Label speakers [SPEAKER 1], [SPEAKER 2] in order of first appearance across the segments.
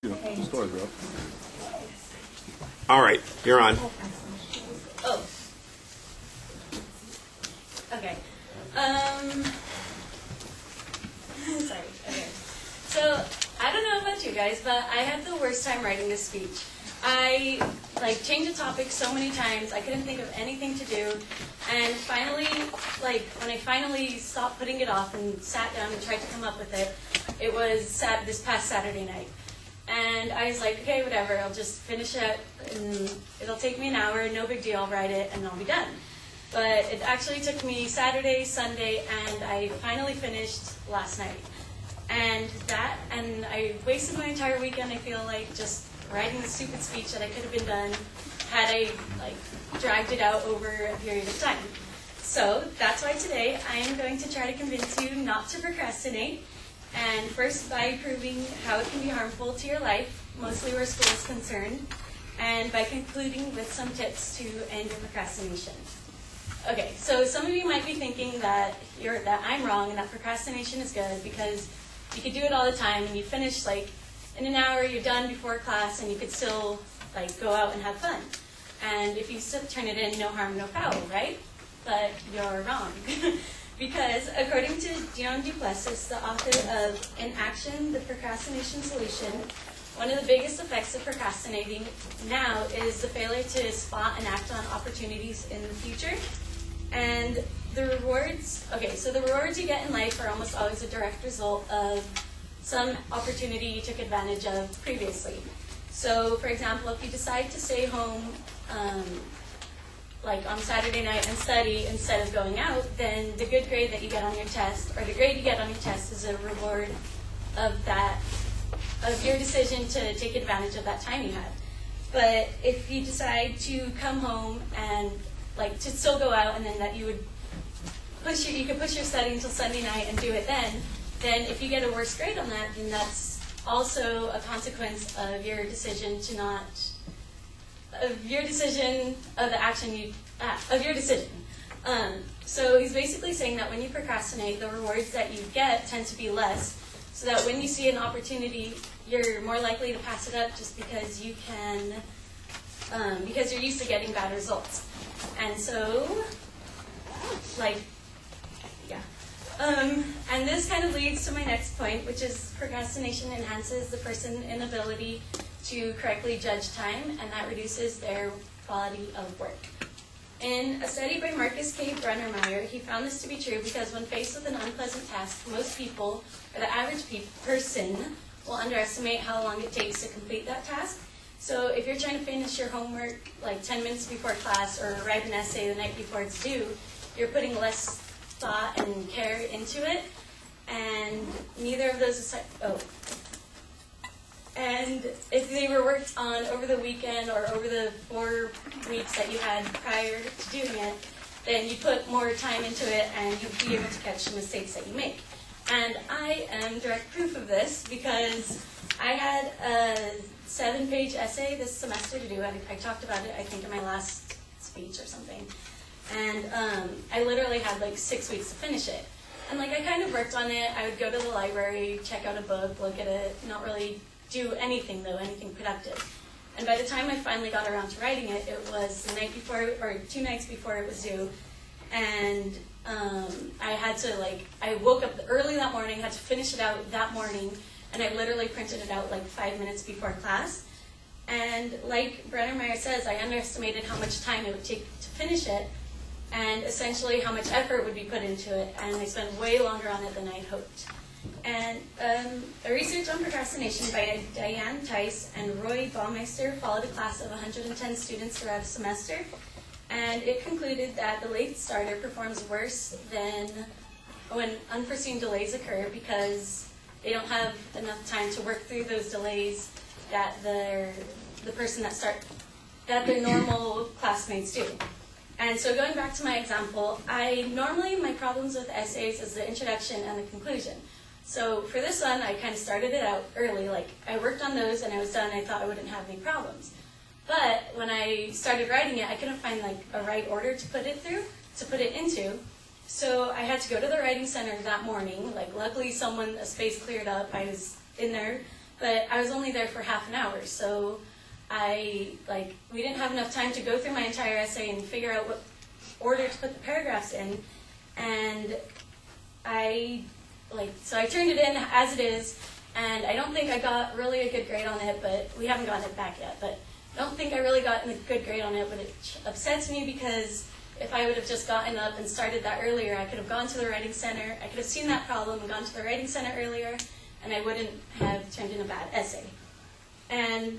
[SPEAKER 1] The story, bro.
[SPEAKER 2] All right, you're on.
[SPEAKER 3] Oh. Okay. Sorry. Okay. So, I don't know about you guys, but I had the worst time writing this speech. I, changed the topic so many times, I couldn't think of anything to do, and finally, when I finally stopped putting it off and sat down and tried to come up with it, it was this past Saturday night. And I was like, okay, whatever, I'll just finish it, and it'll take me an hour, no big deal, I'll write it, and I'll be done. But it actually took me Saturday, Sunday, and I finally finished last night. And I wasted my entire weekend, I feel like, just writing the stupid speech that I could have been done had I, dragged it out over a period of time. So, that's why today I am going to try to convince you not to procrastinate. And first by proving how it can be harmful to your life, mostly where school is concerned, and by concluding with some tips to end your procrastination. Okay, so some of you might be thinking that I'm wrong and that procrastination is good because you could do it all the time and you finish in an hour, you're done before class, and you could still go out and have fun. And if you still turn it in, no harm, no foul, right? But you're wrong. Because according to Dion Duplessis, the author of In Action, The Procrastination Solution, one of the biggest effects of procrastinating now is the failure to spot and act on opportunities in the future. And the rewards you get in life are almost always a direct result of some opportunity you took advantage of previously. So, for example, if you decide to stay home on Saturday night and study instead of going out, then the good grade that you get on your test, or the grade you get on your test, is a reward of your decision to take advantage of that time you had. But if you decide to come home and to still go out, and then that you could push your study until Sunday night and do it then if you get a worse grade on that, then that's also a consequence of your decision So he's basically saying that when you procrastinate, the rewards that you get tend to be less, so that when you see an opportunity, you're more likely to pass it up just because you can, because you're used to getting bad results. And so, and this kind of leads to my next point, which is procrastination enhances the person's inability to correctly judge time, and that reduces their quality of work. In a study by Marcus K. Brennermeyer, he found this to be true because when faced with an unpleasant task, most people, or the average person, will underestimate how long it takes to complete that task. So if you're trying to finish your homework 10 minutes before class or write an essay the night before it's due, you're putting less thought and care into it, and neither of those and if they were worked on over the weekend or over the 4 weeks that you had prior to doing it, then you put more time into it and you'll be able to catch the mistakes that you make. And I am direct proof of this because I had a 7-page essay this semester to do. I talked about it, I think, in my last speech or something. And I literally had 6 weeks to finish it. And I kind of worked on it. I would go to the library, check out a book, look at it, not really do anything productive. And by the time I finally got around to writing it, it was the night before, or 2 nights before it was due. And I had to I woke up early that morning, had to finish it out that morning, and I literally printed it out 5 minutes before class. And like Brennermeyer says, I underestimated how much time it would take to finish it, and essentially how much effort would be put into it, and I spent way longer on it than I had hoped. And a research on procrastination by Diane Tice and Roy Baumeister followed a class of 110 students throughout a semester, and it concluded that the late starter performs worse than when unforeseen delays occur because they don't have enough time to work through those delays that their normal classmates do. And so going back to my example, my problems with essays is the introduction and the conclusion. So for this one, I kind of started it out early. I worked on those and I was done. I thought I wouldn't have any problems. But when I started writing it, I couldn't find a right order to put it into. So I had to go to the writing center that morning. Luckily a space cleared up. I was in there. but I was only there for half an hour, so we didn't have enough time to go through my entire essay and figure out what order to put the paragraphs in, and so I turned it in as it is, and I don't think I got really a good grade on it, but we haven't gotten it back yet, but I don't think I really got a good grade on it, but it upsets me because if I would have just gotten up and started that earlier, I could have gone to the writing center, I could have seen that problem and gone to the writing center earlier, and I wouldn't have turned in a bad essay.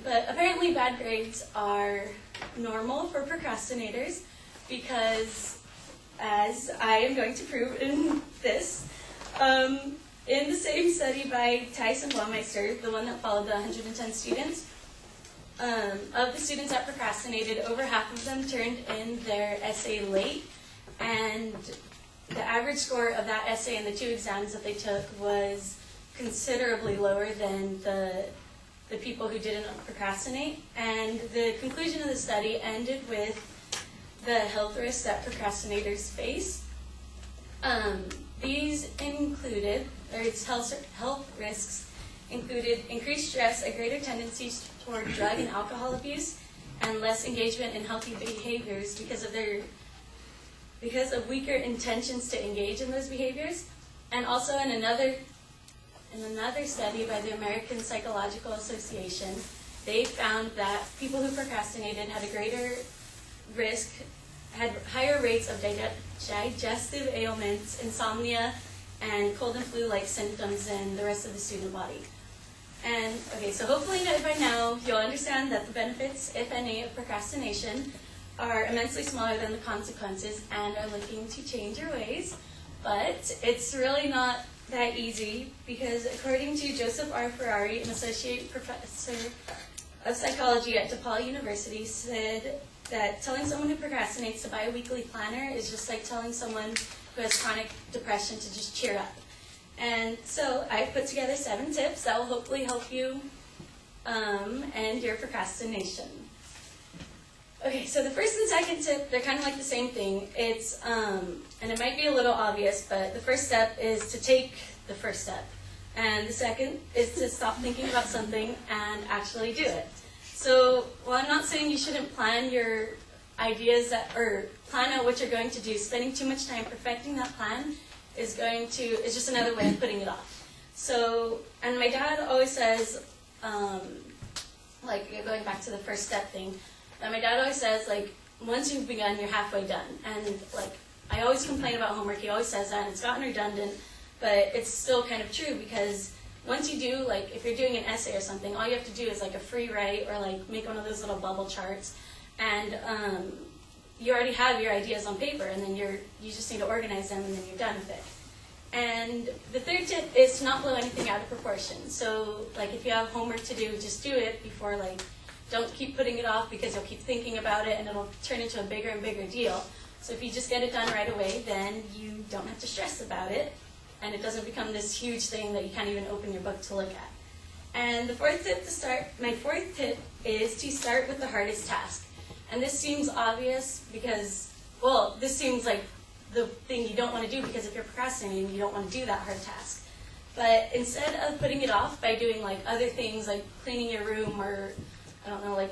[SPEAKER 3] But apparently bad grades are normal for procrastinators because, as I am going to prove in this, in the same study by Tice and Baumeister, the one that followed the 110 students, of the students that procrastinated, over half of them turned in their essay late, and the average score of that essay in the 2 exams that they took was considerably lower than the people who didn't procrastinate. And the conclusion of the study ended with the health risks that procrastinators face. These included, health risks included increased stress, a greater tendency toward drug and alcohol abuse, and less engagement in healthy behaviors because of weaker intentions to engage in those behaviors. And also in another study by the American Psychological Association, they found that people who procrastinated had a greater risk, had higher rates of digestive ailments, insomnia, and cold and flu-like symptoms than the rest of the student body. And okay, so hopefully by now you'll understand that the benefits, if any, of procrastination are immensely smaller than the consequences and are looking to change your ways. But it's really not that easy because according to Joseph R. Ferrari, an associate professor of psychology at DePaul University, said that telling someone who procrastinates to buy a weekly planner is just like telling someone who has chronic depression to just cheer up. And so I've put together 7 tips that will hopefully help you end your procrastination. Okay, so the first and second tip, they're kind of like the same thing. It's, and it might be a little obvious, but the first step is to take the first step. And the second is to stop thinking about something and actually do it. So while I'm not saying you shouldn't plan your ideas or plan out what you're going to do, spending too much time perfecting that plan is just another way of putting it off. So, and my dad always says, going back to the first step thing, that my dad always says, once you've begun, you're halfway done. And, I always complain about homework, he always says that, and it's gotten redundant, but it's still kind of true because once you do, if you're doing an essay or something, all you have to do is, a free write or, make one of those little bubble charts, and you already have your ideas on paper, and then you just need to organize them, and then you're done with it. And the third tip is to not blow anything out of proportion. So, if you have homework to do, just do it before, don't keep putting it off because you'll keep thinking about it, and it'll turn into a bigger and bigger deal. So if you just get it done right away, then you don't have to stress about it, and it doesn't become this huge thing that you can't even open your book to look at. And my fourth tip is to start with the hardest task. And this seems obvious because, this seems like the thing you don't want to do because if you're procrastinating, you don't want to do that hard task. But instead of putting it off by doing other things like cleaning your room or,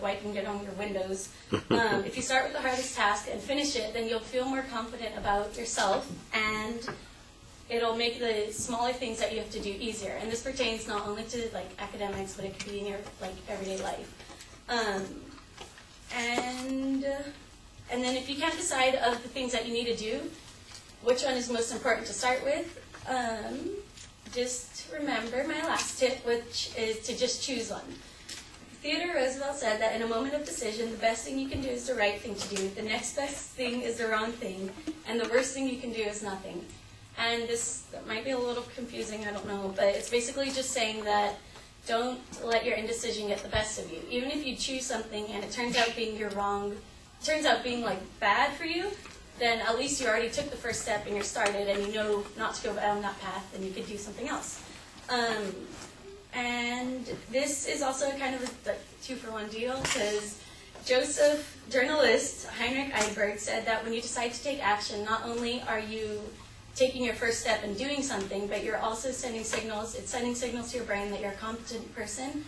[SPEAKER 3] wiping it on your windows, if you start with the hardest task and finish it, then you'll feel more confident about yourself and it'll make the smaller things that you have to do easier. And this pertains not only to academics, but it could be in your everyday life. And then if you can't decide of the things that you need to do, which one is most important to start with, just remember my last tip, which is to just choose one. Theodore Roosevelt said that in a moment of decision, the best thing you can do is the right thing to do, the next best thing is the wrong thing, and the worst thing you can do is nothing. And this might be a little confusing, I don't know, but it's basically just saying that don't let your indecision get the best of you. Even if you choose something and it turns out being bad for you, then at least you already took the first step and you're started and you know not to go down that path and you could do something else. And this is also kind of a 2-for-1 deal because journalist Heinrich Eidberg said that when you decide to take action, not only are you taking your first step and doing something, but you're also sending signals. It's sending signals to your brain that you're a competent person,